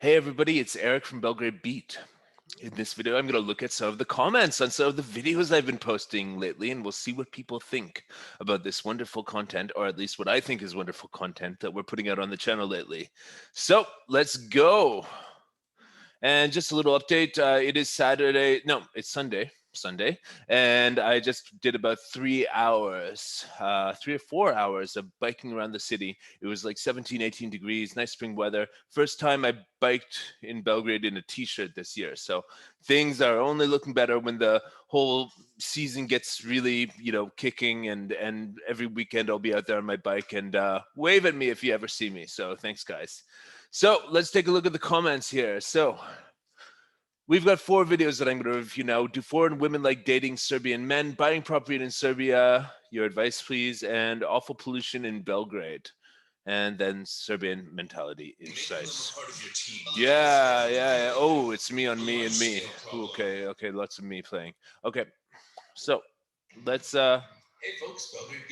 Hey everybody, it's Eric from Belgrade Beat. In this video, I'm going to look at some of the comments on some of the videos I've been posting lately, and we'll see what people think about this wonderful content, or at least what I think is wonderful content that we're putting out on the channel lately. So let's go. And just a little update, it is Saturday, no, it's Sunday, and I just did about 3 hours, 3 or 4 hours of biking around the city. It was like 17, 18 degrees, nice spring weather. First time I biked in Belgrade in a t-shirt this year. So things are only looking better when the whole season gets really, kicking, and every weekend I'll be out there on my bike, and wave at me if you ever see me. So thanks, guys. So let's take a look at the comments here. So we've got 4 videos that I'm going to review now. Do foreign women like dating Serbian men? Buying property in Serbia? Your advice, please. And awful pollution in Belgrade. And then Serbian mentality insights. Yeah. Oh, it's me on me and me. Okay. Lots of me playing. Okay, so let's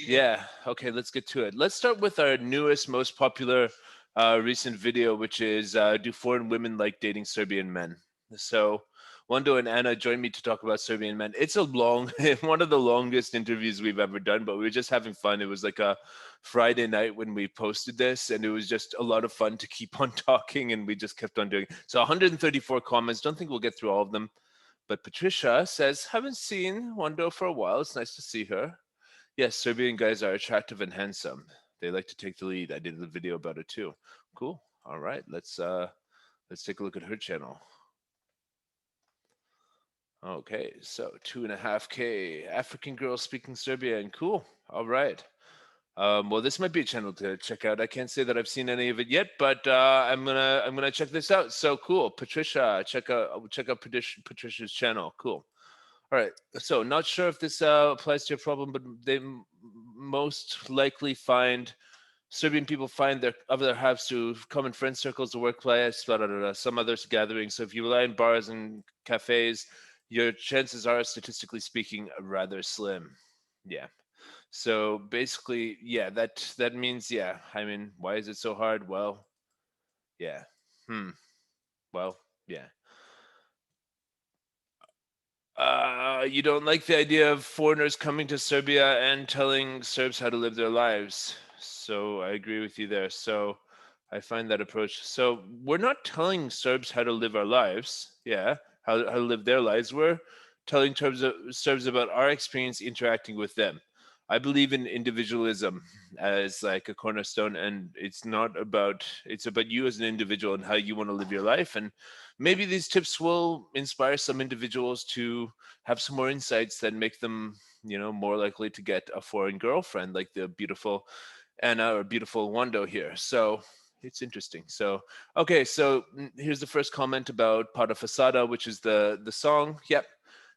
yeah. Okay, let's get to it. Let's start with our newest, most popular recent video, which is do foreign women like dating Serbian men? So Wando and Anna joined me to talk about Serbian men. It's a long, one of the longest interviews we've ever done, but we were just having fun. It was like a Friday night when we posted this, and it was just a lot of fun to keep on talking, and we just kept on doing it. So 134 comments. Don't think we'll get through all of them. But Patricia says, haven't seen Wando for a while. It's nice to see her. Yes, Serbian guys are attractive and handsome. They like to take the lead. I did a video about it too. Cool. All right, let's take a look at her channel. Okay, so 2.5K African girl speaking Serbian. Cool. All right. Well, this might be a channel to check out. I can't say that I've seen any of it yet, but I'm gonna check this out. So cool, Patricia. Check out Patricia's channel. Cool. All right. So not sure if this applies to your problem, but they most likely find Serbian people find their other halves through common friend circles, the workplace, blah, blah, blah, blah, some other gatherings. So if you rely on bars and cafes, your chances are, statistically speaking, rather slim. Yeah. So basically, yeah, that means, yeah. I mean, why is it so hard? Well, yeah. Well, yeah. You don't like the idea of foreigners coming to Serbia and telling Serbs how to live their lives. So I agree with you there. So I find that approach. So we're not telling Serbs how to live our lives. Yeah, how to live their lives. We're telling Serbs about our experience interacting with them. I believe in individualism as like a cornerstone, and it's about you as an individual and how you want to live your life. And maybe these tips will inspire some individuals to have some more insights that make them, more likely to get a foreign girlfriend like the beautiful Anna or beautiful Wando here. So it's interesting. So okay, so here's the first comment about Pada Fasada, which is the song. Yep.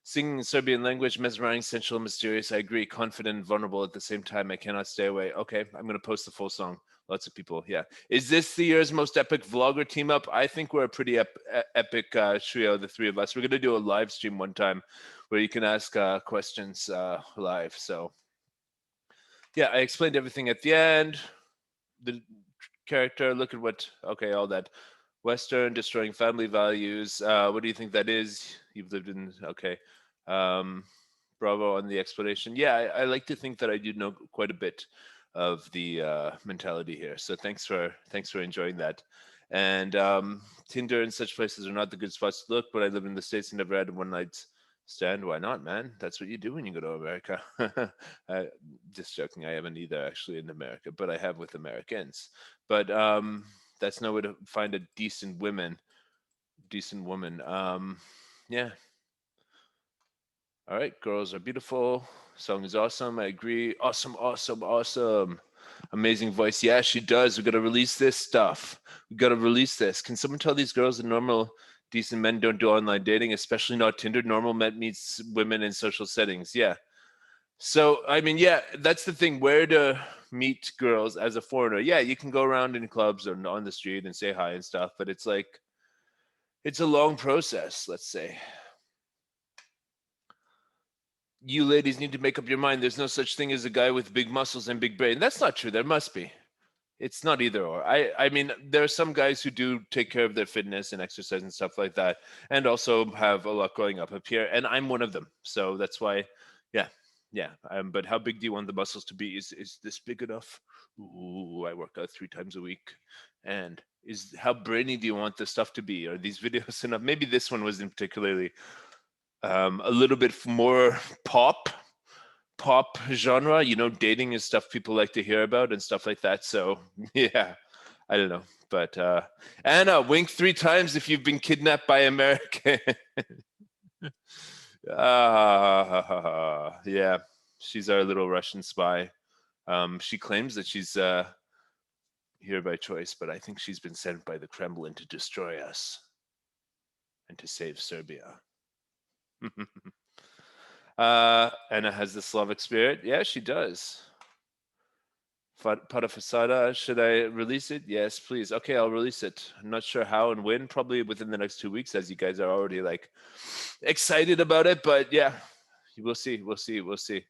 Singing in Serbian language, mesmerizing, sensual, mysterious. I agree. Confident and vulnerable at the same time. I cannot stay away. Okay, I'm going to post the full song. Lots of people. Yeah. Is this the year's most epic vlogger team up? I think we're a pretty epic trio, the three of us. We're going to do a live stream one time where you can ask questions live. So, yeah, I explained everything at the end. The character, look at what, okay, all that. Western, destroying family values. What do you think that is? You've lived in, okay. Bravo on the explanation. Yeah, I like to think that I do know quite a bit of the mentality here. So thanks for enjoying that. And Tinder and such places are not the good spots to look, but I live in the States and never had a one night stand. Why not, man? That's what you do when you go to America. Just joking. I haven't either actually in America, but I have with Americans. But that's no way to find a decent woman. Yeah. All right, girls are beautiful. Song is awesome. I agree. Awesome. Amazing voice. Yeah, she does. We got to release this stuff. We got to release this. Can someone tell these girls that normal, decent men don't do online dating, especially not Tinder? Normal men meets women in social settings. Yeah. So, I mean, yeah, that's the thing. Where to meet girls as a foreigner? Yeah, you can go around in clubs or on the street and say hi and stuff, but it's like, it's a long process, let's say. You ladies need to make up your mind. There's no such thing as a guy with big muscles and big brain. That's not true. There must be. it's not either or. I mean, there are some guys who do take care of their fitness and exercise and stuff like that, and also have a lot going up here. And I'm one of them, so that's why, yeah, yeah. But how big do you want the muscles to be? Is this big enough? Ooh, I work out 3 times a week. And is how brainy do you want the stuff to be? Are these videos enough? Maybe this one wasn't particularly a little bit more pop genre, dating is stuff people like to hear about and stuff like that. So yeah, I don't know. But Anna, wink 3 times if you've been kidnapped by American. Yeah, she's our little Russian spy. She claims that she's here by choice, but I think she's been sent by the Kremlin to destroy us and to save Serbia. Anna has the Slavic spirit. Yeah, she does. Para Fasada, should I release it? Yes, please. Okay, I'll release it. I'm not sure how and when, probably within the next 2 weeks, as you guys are already like excited about it. But yeah, we'll see. We'll see. We'll see.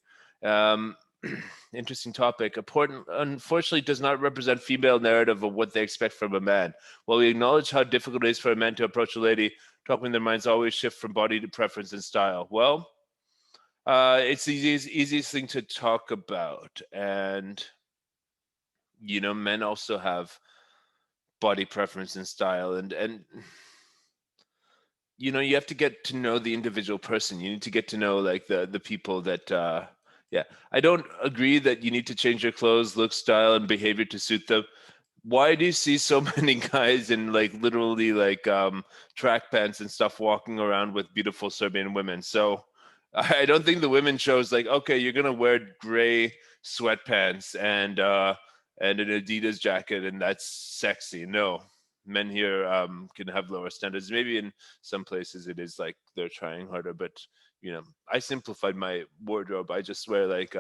Interesting topic. Important, unfortunately, does not represent female narrative of what they expect from a man. While we acknowledge how difficult it is for a man to approach a lady, talk when their minds always shift from body to preference and style. Well, it's the easiest thing to talk about, and men also have body preference and style, and you have to get to know the individual person. You need to get to know like the people that yeah. I don't agree that you need to change your clothes, look, style, and behavior to suit them. Why do you see so many guys in like literally like track pants and stuff walking around with beautiful Serbian women? So I don't think the women shows like, okay, you're gonna wear gray sweatpants and an Adidas jacket, and that's sexy. No, men here can have lower standards. Maybe in some places it is like they're trying harder, but I simplified my wardrobe. I just wear like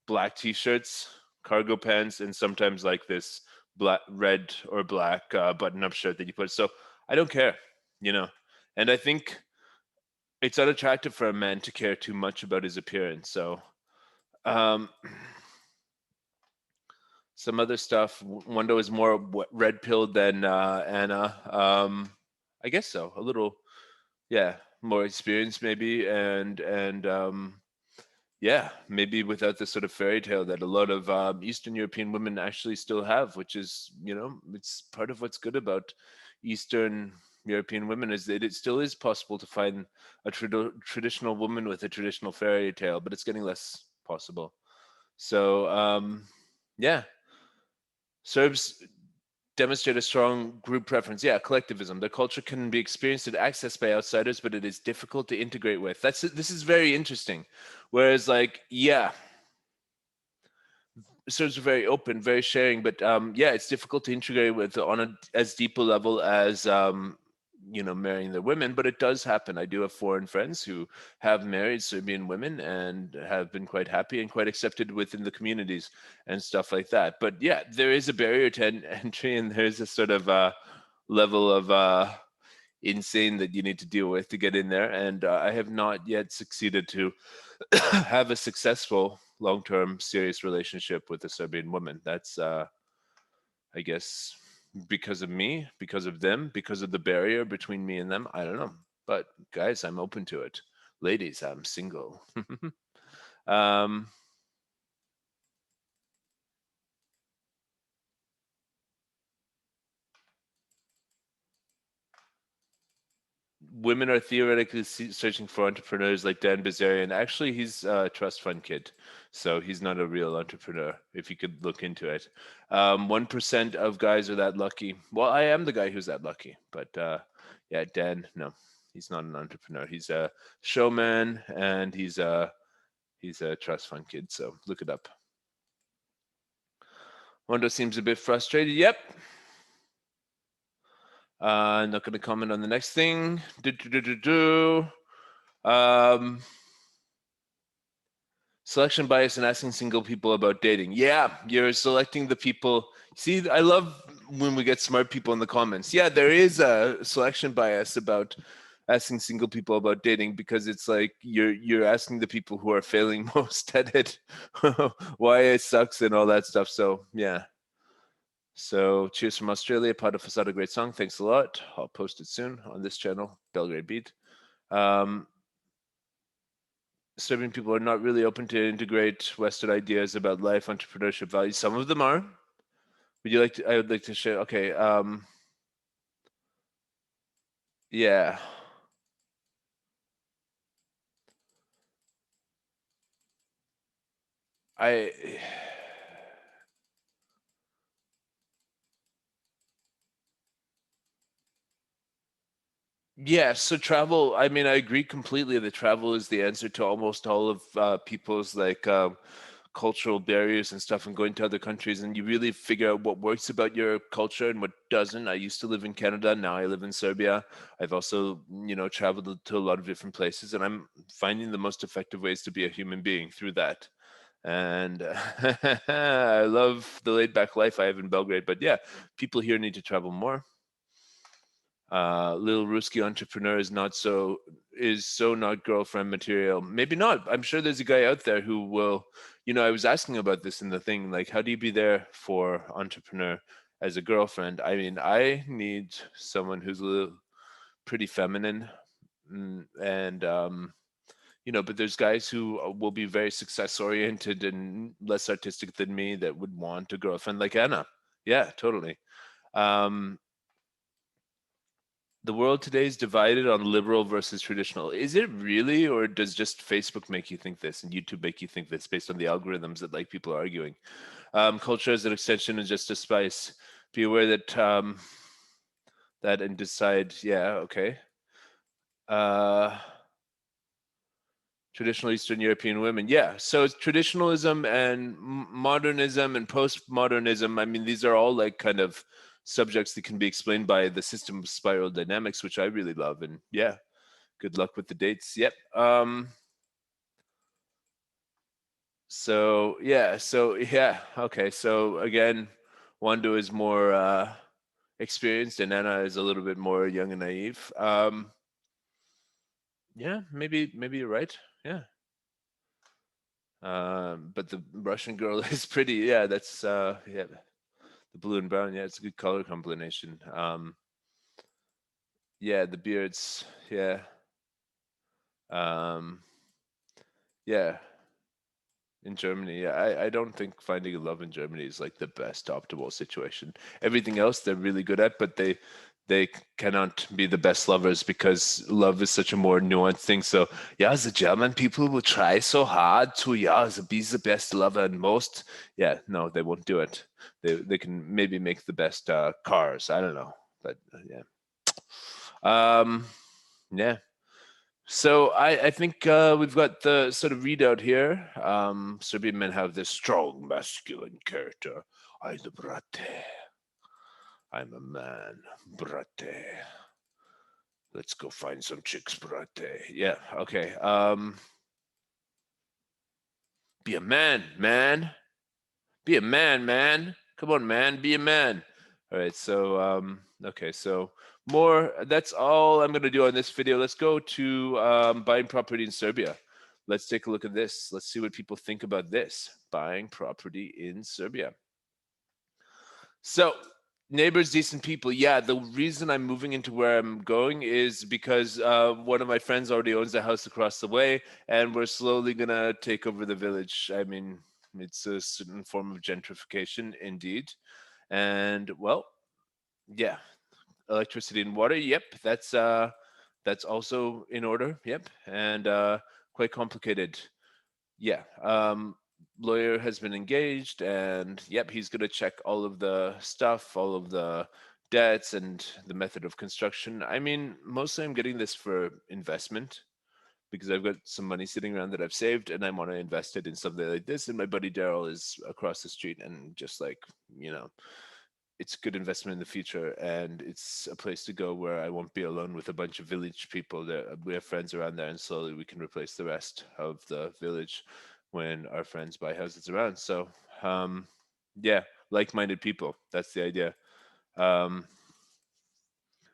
black t-shirts, cargo pants, and sometimes like this red or black button-up shirt that you put. So I don't care, and I think it's unattractive for a man to care too much about his appearance. So um, some other stuff. Wando is more red pilled than Anna. I guess so. A little, yeah, more experience maybe, and yeah, maybe without the sort of fairy tale that a lot of Eastern European women actually still have, which is, it's part of what's good about Eastern European women is that it still is possible to find a traditional woman with a traditional fairy tale, but it's getting less possible. So yeah, Serbs demonstrate a strong group preference. Yeah, collectivism. The culture can be experienced and accessed by outsiders, but it is difficult to integrate with. This is very interesting. Whereas, like, yeah, Serbs are very open, very sharing, but yeah, it's difficult to integrate with on as deep a level as marrying their women. But it does happen. I do have foreign friends who have married Serbian women and have been quite happy and quite accepted within the communities and stuff like that. But yeah, there is a barrier to entry, and there's a sort of level of insane that you need to deal with to get in there. And I have not yet succeeded to have a successful long-term serious relationship with a Serbian woman. That's I guess because of me, because of them, because of the barrier between me and them. I don't know. But guys, I'm open to it. Ladies, I'm single. um Women are theoretically searching for entrepreneurs like Dan Bazarian. Actually, he's a trust fund kid, so he's not a real entrepreneur. If you could look into it, 1% of guys are that lucky. Well, I am the guy who's that lucky, but yeah, Dan, no, he's not an entrepreneur. He's a showman, and he's a trust fund kid. So look it up. Wando seems a bit frustrated. Yep. I'm not going to comment on the next thing. Selection bias and asking single people about dating. Yeah, you're selecting the people. See, I love when we get smart people in the comments. Yeah, there is a selection bias about asking single people about dating because it's like you're asking the people who are failing most at it why it sucks and all that stuff. So yeah. So cheers from Australia. Pada Fasada, great song. Thanks a lot. I'll post it soon on this channel, Belgrade Beat. Serbian people are not really open to integrate Western ideas about life, entrepreneurship, values. Some of them are. Would you like to? I would like to share. Okay. Yeah. I. Yeah, so travel, I mean, I agree completely that travel is the answer to almost all of people's like cultural barriers and stuff, and going to other countries, and you really figure out what works about your culture and what doesn't. I used to live in Canada, now I live in Serbia. I've also, traveled to a lot of different places, and I'm finding the most effective ways to be a human being through that. And I love the laid back life I have in Belgrade, but yeah, people here need to travel more. Little Ruski entrepreneur is so not girlfriend material. Maybe not. I'm sure there's a guy out there who will. I was asking about this in the thing, like, how do you be there for entrepreneur as a girlfriend? I mean, I need someone who's a little pretty feminine, and but there's guys who will be very success oriented and less artistic than me that would want a girlfriend like Anna. Yeah, totally. Um, the world today is divided on liberal versus traditional. Is it really, or does just Facebook make you think this and YouTube make you think this based on the algorithms that like people are arguing? Culture is an extension of just a spice. Be aware that and decide. Yeah, okay. Uh, Traditional Eastern European women. Yeah, so it's traditionalism and modernism and postmodernism. I mean, these are all like kind of subjects that can be explained by the system of spiral dynamics, which I really love. And yeah, good luck with the dates. Yep. So yeah. Okay. So again, Wando is more experienced, and Anna is a little bit more young and naive. Yeah, maybe you're right. Yeah. But the Russian girl is pretty. Yeah, that's yeah, the blue and brown. Yeah, it's a good color combination. Yeah, the beards. Yeah. Um, yeah. In Germany, yeah, I don't think finding a love in Germany is like the best optimal situation. Everything else they're really good at, but they cannot be the best lovers because love is such a more nuanced thing. So yeah, the German people will try so hard to be the best lover, and most no, they won't do it. They can maybe make the best cars. I don't know, but yeah. Yeah. So I think we've got the sort of readout here. Serbian men have this strong masculine character. Ajde, brate. I'm a man, brate. Let's go find some chicks, brate. Yeah, okay. Be a man, man. Be a man, man. Come on, man. Be a man. All right, so okay, so more. That's all I'm gonna do on this video. Let's go to buying property in Serbia. Let's take a look at this. Let's see what people think about this. Buying property in Serbia. So neighbors, decent people. Yeah, the reason I'm moving into where I'm going is because one of my friends already owns a house across the way, and we're slowly gonna take over the village. I mean, it's a certain form of gentrification, indeed. And well, yeah, electricity and water. Yep, that's also in order. Yep, and quite complicated. Yeah. Lawyer has been engaged, and yep, he's going to check all of the stuff, all of the debts, and the method of construction. I mean, mostly I'm getting this for investment because I've got some money sitting around that I've saved, and I want to invest it in something like this. And my buddy Daryl is across the street, and just like, it's a good investment in the future, and it's a place to go where I won't be alone with a bunch of village people. That we have friends around there, and slowly we can replace the rest of the village when our friends buy houses around. So, yeah, like-minded people. That's the idea. Um,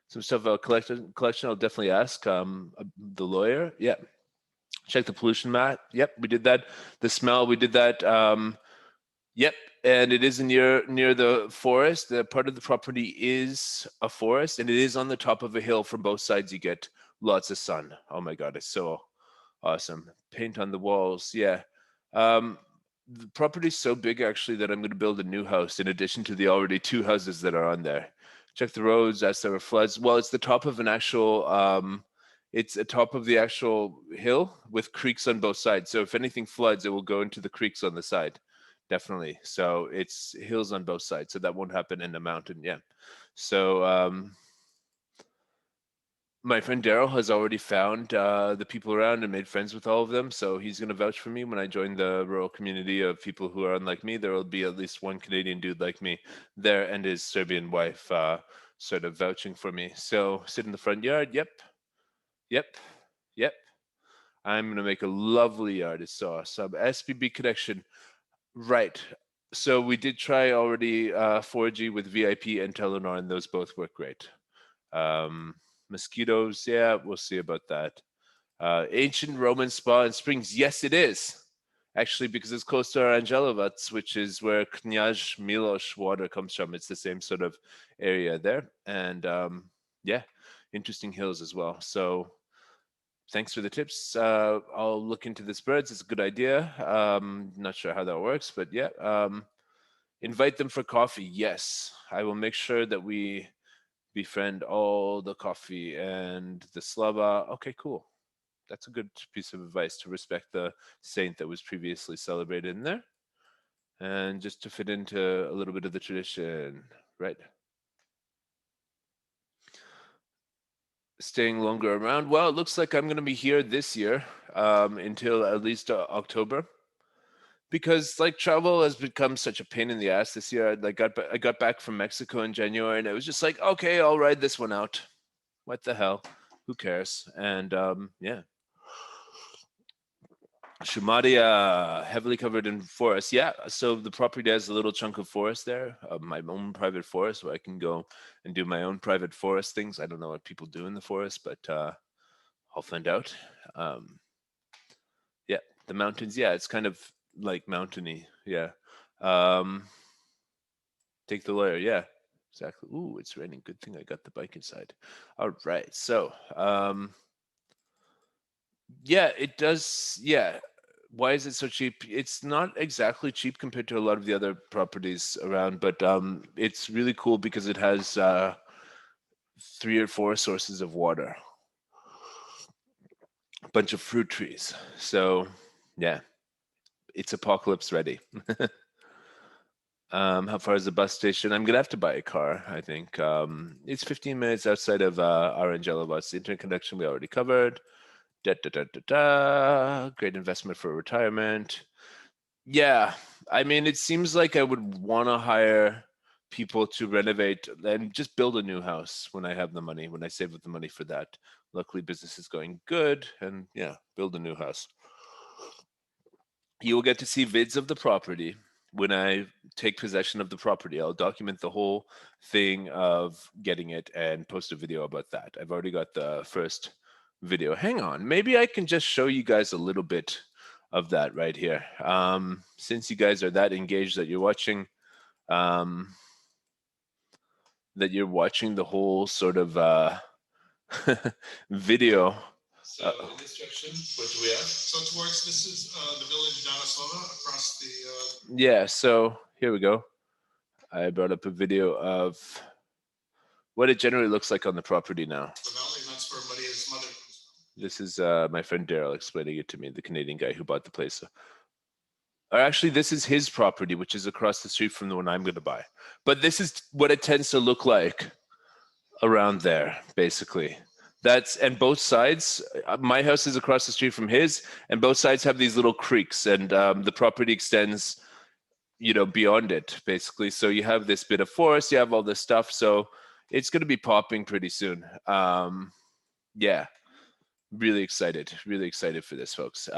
some stuff about collection. I'll definitely ask the lawyer. Yeah, check the pollution map. Yep, we did that. The smell. We did that. Yep, and it is near the forest. The part of the property is a forest, and it is on the top of a hill. From both sides, you get lots of sun. Oh my god, it's so awesome. Paint on the walls, yeah. Um, the property's so big actually that I'm going to build a new house in addition to the already two houses that are on there. Check the roads, as there are floods. Well, it's the top of an actual it's atop of the actual hill with creeks on both sides. So if anything floods, it will go into the creeks on the side. Definitely. So it's hills on both sides. So that won't happen in the mountain. Yeah. So my friend Daryl has already found the people around and made friends with all of them. So he's going to vouch for me when I join the rural community of people who are unlike me. There will be at least one Canadian dude like me there and his Serbian wife sort of vouching for me. So sit in the front yard. Yep. Yep. Yep. I'm going to make a lovely yard. It's awesome. SBB connection. Right. So we did try already 4G with VIP and Telenor, and those both work great. Mosquitoes, yeah, we'll see about that. Ancient Roman spa and springs, yes, it is. Actually, because it's close to Aranjelovac, which is where Knjaz Miloš water comes from. It's the same sort of area there. And yeah, interesting hills as well. So thanks for the tips. I'll look into this birds. It's a good idea. Not sure how that works, but yeah. Invite them for coffee. Yes, I will make sure that we befriend all the coffee and the slava. Okay, cool. That's a good piece of advice, to respect the saint that was previously celebrated in there. And just to fit into a little bit of the tradition, right? Staying longer around. Well, it looks like I'm going to be here this year until at least October, because like travel has become such a pain in the ass this year. I got back from Mexico in January, and it was just like, okay, I'll ride this one out. What the hell? Who cares? And yeah. Shumadia, heavily covered in forest. Yeah, so the property has a little chunk of forest there, my own private forest, where I can go and do my own private forest things. I don't know what people do in the forest, but I'll find out. Yeah, the mountains. Yeah, it's kind of like mountainy. Yeah. Um, take the lawyer. Yeah, exactly. Ooh, it's raining. Good thing I got the bike inside. All right. So, yeah, it does. Yeah. Why is it so cheap? It's not exactly cheap compared to a lot of the other properties around, but it's really cool because it has 3 or 4 sources of water, a bunch of fruit trees. So, yeah, it's apocalypse ready. How far is the bus station? I'm gonna have to buy a car, I think. It's 15 minutes outside of Aranjelovac. The internet connection we already covered. Da, da, da, da, da. Great investment for retirement. Yeah, I mean, it seems like I would want to hire people to renovate and just build a new house when I have the money, when I save up the money for that. Luckily, business is going good, and yeah, build a new house. You will get to see vids of the property when I take possession of the property. I'll document the whole thing of getting it and post a video about that. I've already got the first video. Hang on, maybe I can just show you guys a little bit of that right here. Since you guys are that engaged that you're watching, the whole sort of video. So in this direction, what do we have? So towards, this is the village of Danaslava across the... Yeah, so here we go. I brought up a video of what it generally looks like on the property now. The valley, and that's where Maria's mother comes from. This is my friend Daryl explaining it to me, the Canadian guy who bought the place. Or actually, this is his property, which is across the street from the one I'm going to buy. But this is what it tends to look like around there, basically. And both sides, my house is across the street from his, and both sides have these little creeks, and the property extends, beyond it, basically. So you have this bit of forest, you have all this stuff, so it's going to be popping pretty soon. Yeah, really excited for this, folks.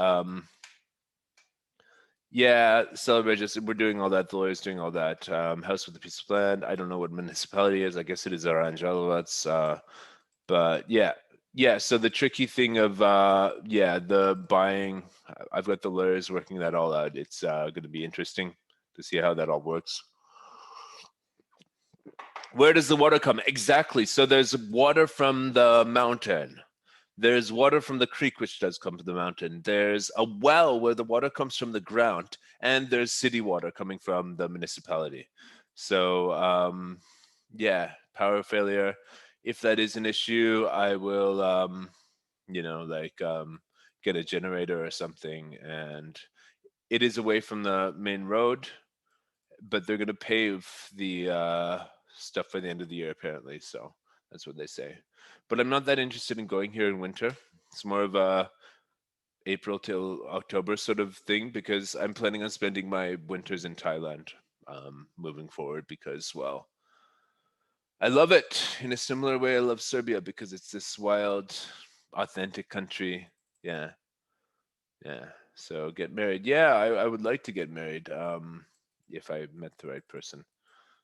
Yeah, celebrate. We're doing all that. The lawyer's doing all that. House with a piece of land. I don't know what municipality is. I guess it is Aranjelovac. But yeah. So the tricky thing of the buying. I've got the lawyers working that all out. It's going to be interesting to see how that all works. Where does the water come? Exactly. So there's water from the mountain. There's water from the creek, which does come from the mountain. There's a well where the water comes from the ground, and there's city water coming from the municipality. So, yeah, power failure. If that is an issue, I will, get a generator or something. And it is away from the main road, but they're going to pave the stuff by the end of the year, apparently. So that's what they say. But I'm not that interested in going here in winter. It's more of a April till October sort of thing, because I'm planning on spending my winters in Thailand moving forward, because, well, I love it in a similar way I love Serbia, because it's this wild, authentic country. Yeah. Yeah. So get married. Yeah, I would like to get married if I met the right person.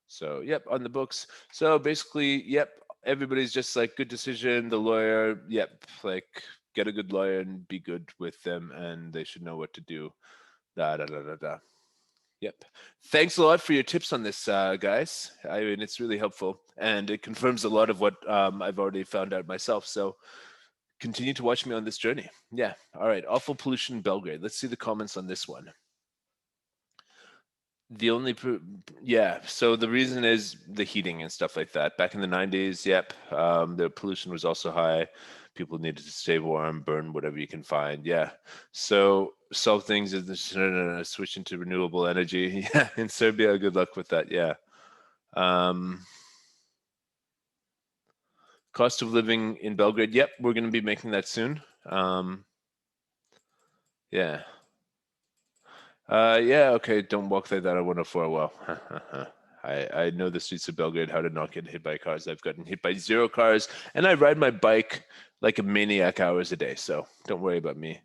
So, yep, on the books. So basically, yep, everybody's just like, good decision. The lawyer, yep, like, get a good lawyer and be good with them, and they should know what to do. Da da da da da. Yep. Thanks a lot for your tips on this, guys. I mean, it's really helpful, and it confirms a lot of what I've already found out myself. So continue to watch me on this journey. Yeah. All right. Awful pollution in Belgrade. Let's see the comments on this one. The only, yeah. So the reason is the heating and stuff like that. Back in the 90s, yep, the pollution was also high. People needed to stay warm, burn whatever you can find. Yeah. So solve things is switching to renewable energy. Yeah. In Serbia, good luck with that. Yeah. Cost of living in Belgrade. Yep, we're going to be making that soon. Yeah. Yeah, okay, don't walk like that on 104. Well, I know the streets of Belgrade, how to not get hit by cars. I've gotten hit by 0 cars, and I ride my bike like a maniac hours a day, so don't worry about me.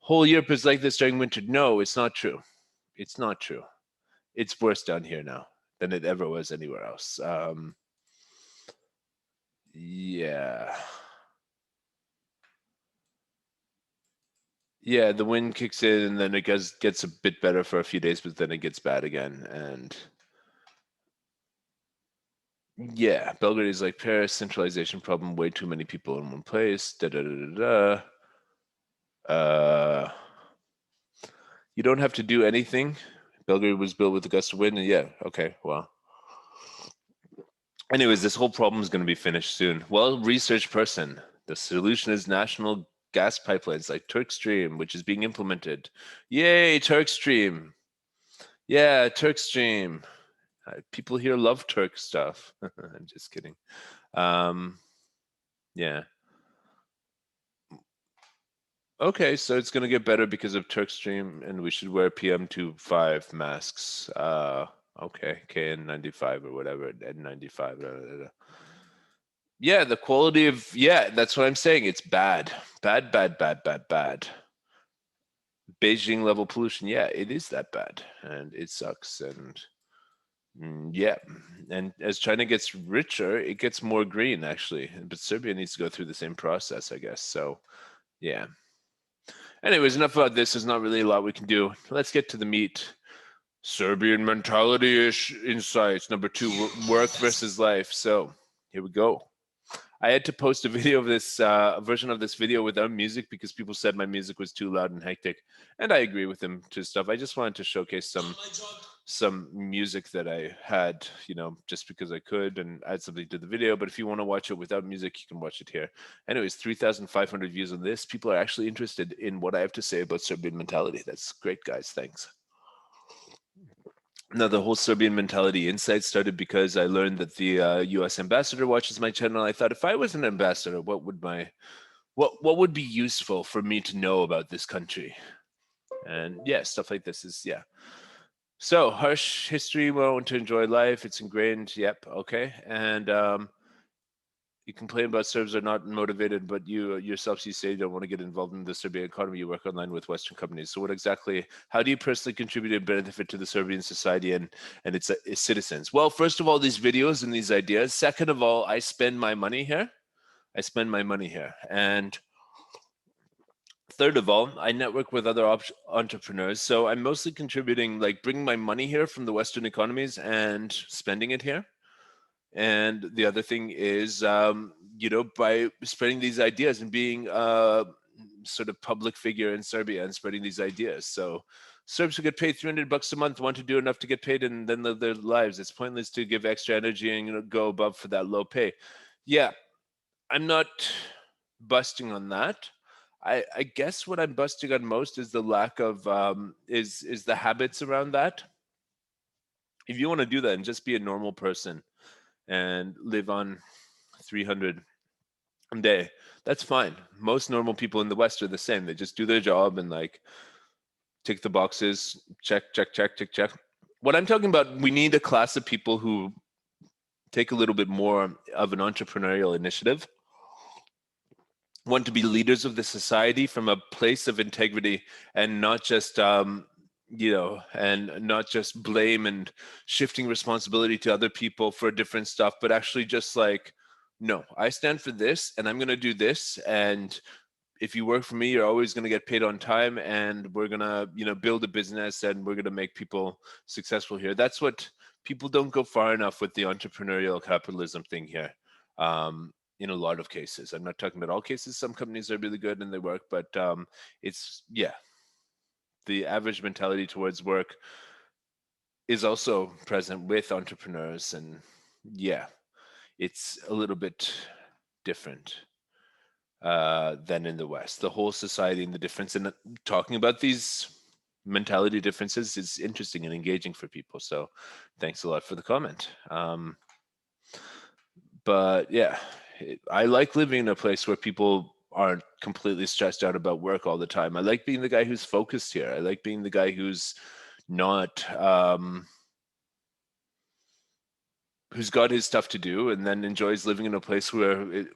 Whole Europe is like this during winter. No, it's not true. It's not true. It's worse down here now than it ever was anywhere else. Yeah. Yeah, the wind kicks in, and then it gets a bit better for a few days, but then it gets bad again. And yeah, Belgrade is like Paris, centralization problem, way too many people in one place. Da da da da da. You don't have to do anything. Belgrade was built with a gust of wind, and yeah, okay, well. Anyways, this whole problem is going to be finished soon. Well-researched person. The solution is national gas pipelines like Turkstream, which is being implemented. Yay, Turkstream. Yeah, Turkstream. People here love Turk stuff. I'm just kidding. Yeah. Okay, so it's going to get better because of Turkstream, and we should wear PM2.5 masks. Okay, KN95 or whatever, N95. Yeah, the quality of, yeah, that's what I'm saying. It's bad. Bad, bad, bad, bad, bad. Beijing level pollution, yeah, it is that bad, and it sucks. And yeah, and as China gets richer, it gets more green, actually. But Serbia needs to go through the same process, I guess. So, yeah. Anyways, enough about this. There's not really a lot we can do. Let's get to the meat. Serbian mentality-ish insights. Number 2, work versus life. So here we go. I had to post a video of this version of this video without music because people said my music was too loud and hectic, and I agree with them to stuff. I just wanted to showcase some music that I had, just because I could, and add something to the video. But if you want to watch it without music, you can watch it here. Anyways, 3,500 views on this. People are actually interested in what I have to say about Serbian mentality. That's great, guys. Thanks. Now, the whole Serbian mentality insight started because I learned that the U.S. ambassador watches my channel. I thought, if I was an ambassador, what would be useful for me to know about this country? And yeah, stuff like this is, yeah. So, harsh history, we want to enjoy life. It's ingrained. Yep. Okay. And you complain about Serbs are not motivated, but you yourselves, you say you don't want to get involved in the Serbian economy. You work online with Western companies. So how do you personally contribute and benefit to the Serbian society and its citizens? Well, first of all, these videos and these ideas. Second of all, I spend my money here. And Third of all, I network with other entrepreneurs. So I'm mostly contributing, like bringing my money here from the Western economies and spending it here. And the other thing is, by spreading these ideas and being a sort of public figure in Serbia and spreading these ideas. So Serbs who get paid $300 a month want to do enough to get paid and then live their lives. It's pointless to give extra energy and go above for that low pay. Yeah, I'm not busting on that. I guess what I'm busting on most is the lack of is the habits around that. If you want to do that and just be a normal person and live on 300 a day, that's fine. Most normal people in the West are the same. They just do their job and like tick the boxes, check, check, check, check, check. What I'm talking about, we need a class of people who take a little bit more of an entrepreneurial initiative, want to be leaders of the society from a place of integrity and not just and not just blame and shifting responsibility to other people for different stuff, but actually just like, no, I stand for this and I'm going to do this. And if you work for me, you're always going to get paid on time, and we're going to, build a business and we're going to make people successful here. That's what people don't go far enough with the entrepreneurial capitalism thing here. In a lot of cases, I'm not talking about all cases. Some companies are really good and they work, but it's, yeah, the average mentality towards work is also present with entrepreneurs, and yeah, it's a little bit different than in the West. The whole society and the difference in talking about these mentality differences is interesting and engaging for people. So thanks a lot for the comment. But yeah, I like living in a place where people aren't completely stressed out about work all the time. I like being the guy who's focused here. I like being the guy who's not who's got his stuff to do and then enjoys living in a place where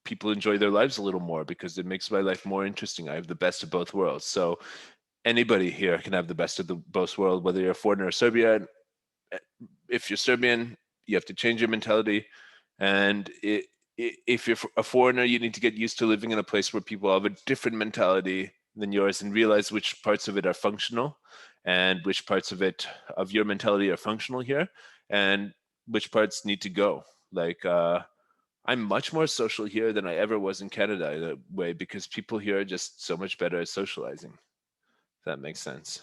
people enjoy their lives a little more, because it makes my life more interesting. I have the best of both worlds. So anybody here can have the best of the both world, whether you're a foreigner or Serbian. If you're Serbian, you have to change your mentality. And if you're a foreigner, you need to get used to living in a place where people have a different mentality than yours and realize which parts of it are functional and which parts of it, of your mentality, are functional here and which parts need to go. Like, I'm much more social here than I ever was in Canada in a way, because people here are just so much better at socializing. If that makes sense.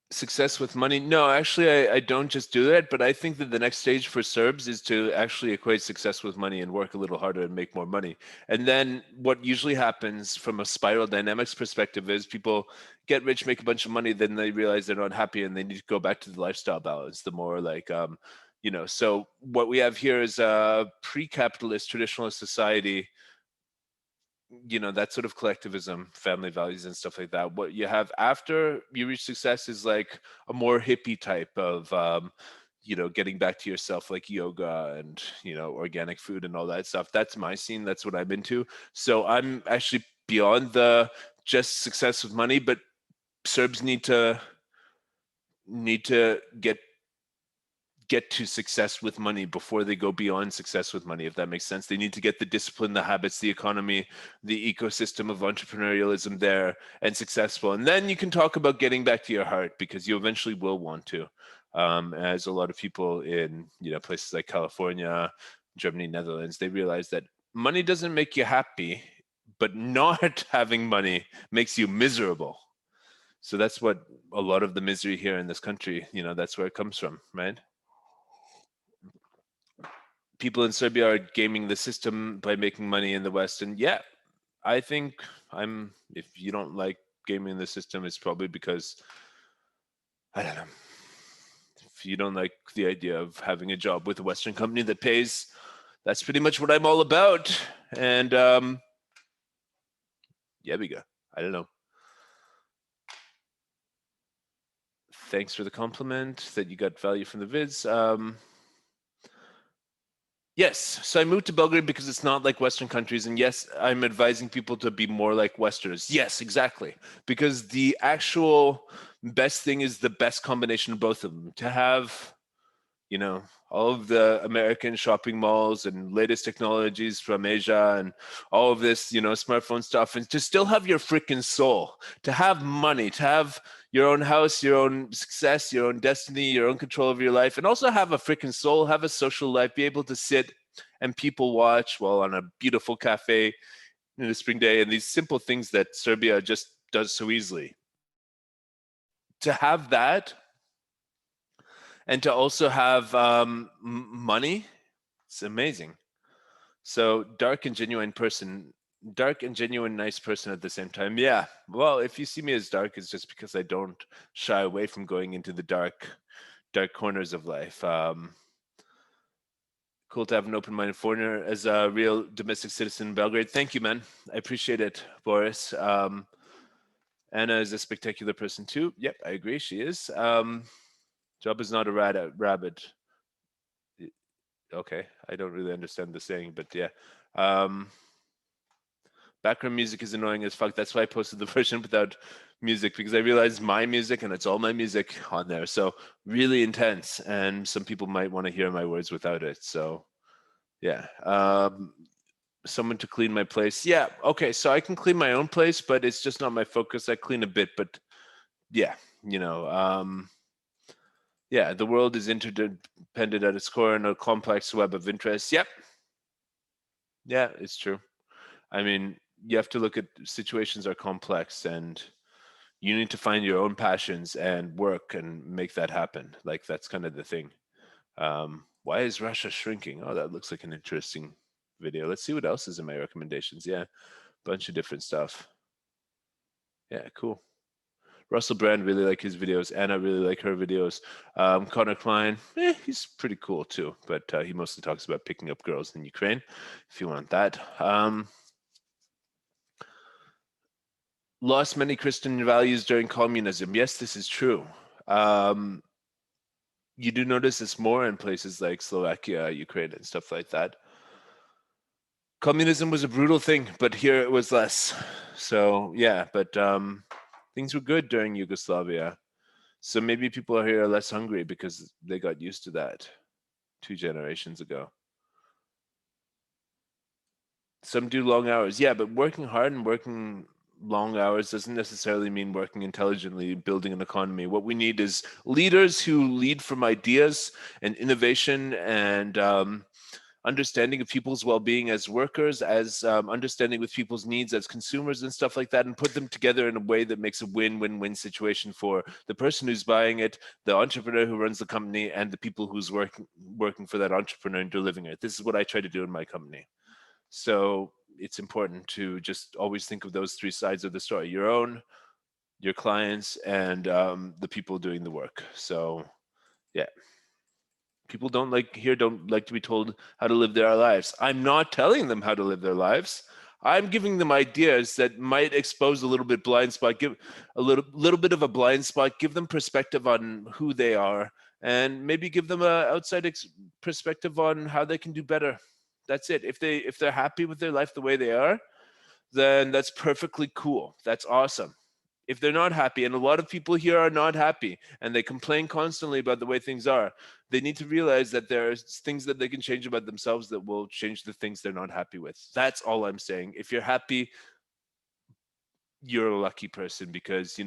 Success with money? No, actually, I don't just do that, but I think that the next stage for Serbs is to actually equate success with money and work a little harder and make more money. And then what usually happens from a spiral dynamics perspective is people get rich, make a bunch of money, then they realize they're not happy and they need to go back to the lifestyle balance. The more like, so what we have here is a pre-capitalist traditionalist society, that sort of collectivism, family values and stuff like that. What you have after you reach success is like a more hippie type of getting back to yourself, like yoga and organic food and all that stuff. That's my scene. That's what I'm into. So I'm actually beyond the just success with money, but Serbs need to get to success with money before they go beyond success with money, if that makes sense. They need to get the discipline, the habits, the economy, the ecosystem of entrepreneurialism there and successful. And then you can talk about getting back to your heart, because you eventually will want to. As a lot of people in places like California, Germany, Netherlands, they realize that money doesn't make you happy, but not having money makes you miserable. So that's what a lot of the misery here in this country, that's where it comes from, right? People in Serbia are gaming the system by making money in the West. And yeah, I think if you don't like gaming the system, it's probably because, I don't know, if you don't like the idea of having a job with a Western company that pays, that's pretty much what I'm all about. And yeah, we go. I don't know. Thanks for the compliment that you got value from the vids. Yes, so I moved to Belgrade because it's not like Western countries, and yes, I'm advising people to be more like Westerners. Yes, exactly, because the actual best thing is the best combination of both of them. To have you know, all of the American shopping malls and latest technologies from Asia and all of this, you know, smartphone stuff, and to still have your freaking soul, to have money, to have your own house, your own success, your own destiny, your own control of your life, and also have a freaking soul, have a social life, be able to sit and people watch while on a beautiful cafe in a spring day, and these simple things that Serbia just does so easily. To have that, and to also have money, it's amazing. So dark and genuine, nice person at the same time. Yeah. Well, if you see me as dark, it's just because I don't shy away from going into the dark corners of life. Cool to have an open-minded foreigner as a real domestic citizen in Belgrade. Thank you, man. I appreciate it, Boris. Anna is a spectacular person too. Yep, I agree. She is. Job is not a rabbit. Okay, I don't really understand the saying, but yeah. Background music is annoying as fuck. That's why I posted the version without music, because I realized my music and it's all my music on there. So really intense, and some people might want to hear my words without it. So yeah. Someone to clean my place. Yeah, okay, so I can clean my own place, but it's just not my focus. I clean a bit, but yeah, you know, yeah, the world is interdependent at its core in a complex web of interests. Yep. Yeah, it's true. I mean, you have to look at situations are complex, and you need to find your own passions and work and make that happen. Like, that's kind of the thing. Why is Russia shrinking? Oh, that looks like an interesting video. Let's see what else is in my recommendations. Yeah, bunch of different stuff. Yeah, cool. Russell Brand, really like his videos. Anna, really like her videos. Connor Klein, he's pretty cool too, but he mostly talks about picking up girls in Ukraine, if you want that. Lost many Christian values during communism. Yes, this is true. You do notice this more in places like Slovakia, Ukraine, and stuff like that. Communism was a brutal thing, but here it was less. So yeah, but things were good during Yugoslavia. So maybe people here are less hungry because they got used to that 2 generations ago. Some do long hours. Yeah, but working hard and working long hours doesn't necessarily mean working intelligently, building an economy. What we need is leaders who lead from ideas and innovation and understanding of people's well-being as workers, as understanding with people's needs as consumers and stuff like that, and put them together in a way that makes a win-win-win situation for the person who's buying it, the entrepreneur who runs the company, and the people who's working for that entrepreneur and delivering it. This is what I try to do in my company. So it's important to just always think of those three sides of the story: your own, your clients, and the people doing the work. So yeah. People don't like to be told how to live their lives. I'm not telling them how to live their lives. I'm giving them ideas that might expose a little bit blind spot, give a little bit of a blind spot, give them perspective on who they are, and maybe give them a outside perspective on how they can do better. That's it. If they're happy with their life the way they are, then that's perfectly cool. That's awesome. If they're not happy, and a lot of people here are not happy, and they complain constantly about the way things are, they need to realize that there's things that they can change about themselves that will change the things they're not happy with. That's all I'm saying. If you're happy, you're a lucky person, because,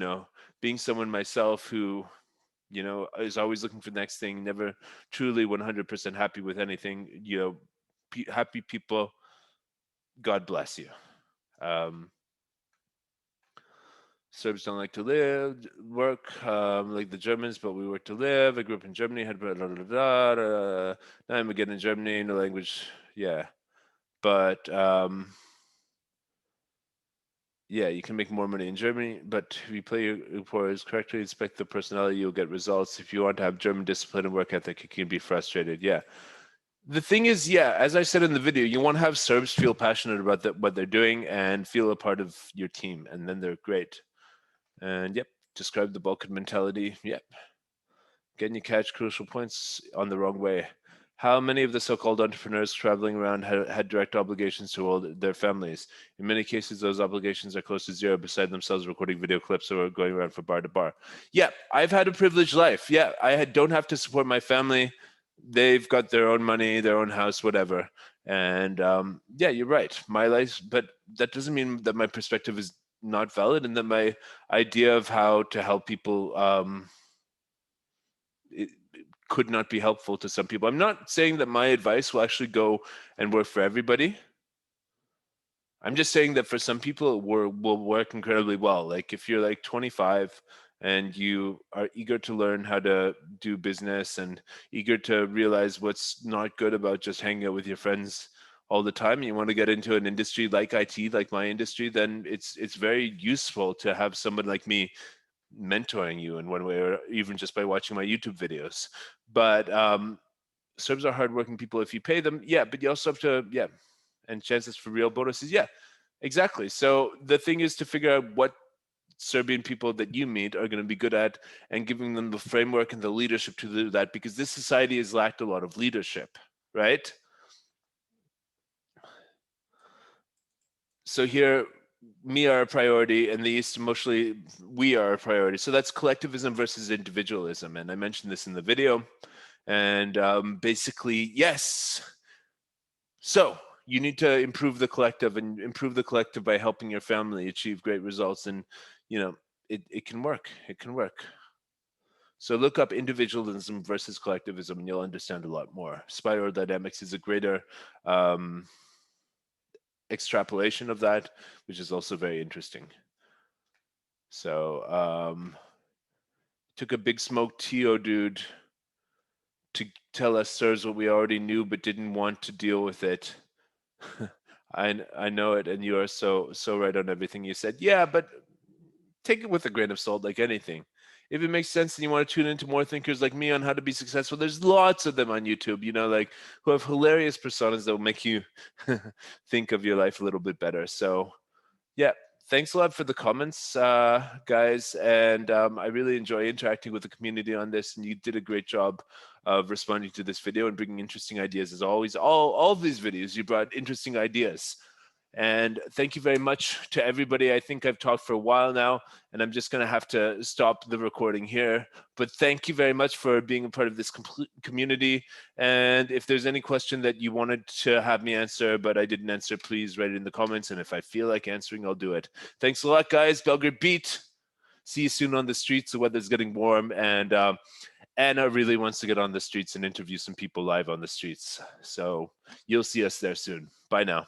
being someone myself who, is always looking for the next thing, never truly 100% happy with anything, happy people, God bless you. Serbs don't like to work like the Germans, but we work to live. I grew up in Germany, had blah, blah, blah, blah, blah. Now I'm again in Germany, no language, yeah. But yeah, you can make more money in Germany, but if you play your employers correctly, inspect the personality, you'll get results. If you want to have German discipline and work ethic, you can be frustrated, yeah. The thing is, yeah, as I said in the video, you want to have Serbs feel passionate about what they're doing and feel a part of your team, and then they're great. And yep, describe the Balkan mentality. Yep. Can you catch crucial points on the wrong way? How many of the so-called entrepreneurs traveling around had direct obligations to all their families? In many cases, those obligations are close to zero, beside themselves recording video clips or going around from bar to bar. Yeah, I've had a privileged life. Yeah, don't have to support my family they've got their own money, their own house, whatever. And yeah, you're right. My life, but that doesn't mean that my perspective is not valid, and that my idea of how to help people it could not be helpful to some people. I'm not saying that my advice will actually go and work for everybody. I'm just saying that for some people it will work incredibly well. Like if you're like 25 and you are eager to learn how to do business and eager to realize what's not good about just hanging out with your friends all the time, and you want to get into an industry like IT, like my industry, then it's very useful to have someone like me mentoring you in one way, or even just by watching my YouTube videos. But Serbs are hardworking people if you pay them, yeah, but you also have to, yeah, and chances for real bonuses, yeah, exactly. So the thing is to figure out what Serbian people that you meet are going to be good at, and giving them the framework and the leadership to do that, because this society has lacked a lot of leadership, right? So here, me are a priority, and the East emotionally, we are a priority. So that's collectivism versus individualism, and I mentioned this in the video. And basically, yes. So you need to improve the collective, and improve the collective by helping your family achieve great results. And you know, it can work. It can work. So look up individualism versus collectivism, and you'll understand a lot more. Spiral dynamics is a greater extrapolation of that, which is also very interesting. So took a big smoke TO dude to tell us sirs what we already knew but didn't want to deal with it. I know it, and you are so right on everything you said. Yeah, but take it with a grain of salt, like anything. If it makes sense and you want to tune into more thinkers like me on how to be successful, there's lots of them on YouTube, you know, like who have hilarious personas that will make you think of your life a little bit better. So yeah, thanks a lot for the comments, guys. And I really enjoy interacting with the community on this. And you did a great job of responding to this video and bringing interesting ideas as always. All of these videos, you brought interesting ideas. And thank you very much to everybody. I think I've talked for a while now, and I'm just going to have to stop the recording here. But thank you very much for being a part of this community. And if there's any question that you wanted to have me answer, but I didn't answer, please write it in the comments. And if I feel like answering, I'll do it. Thanks a lot, guys. Belgrade beat. See you soon on the streets. The weather's getting warm, and Anna really wants to get on the streets and interview some people live on the streets. So you'll see us there soon. Bye now.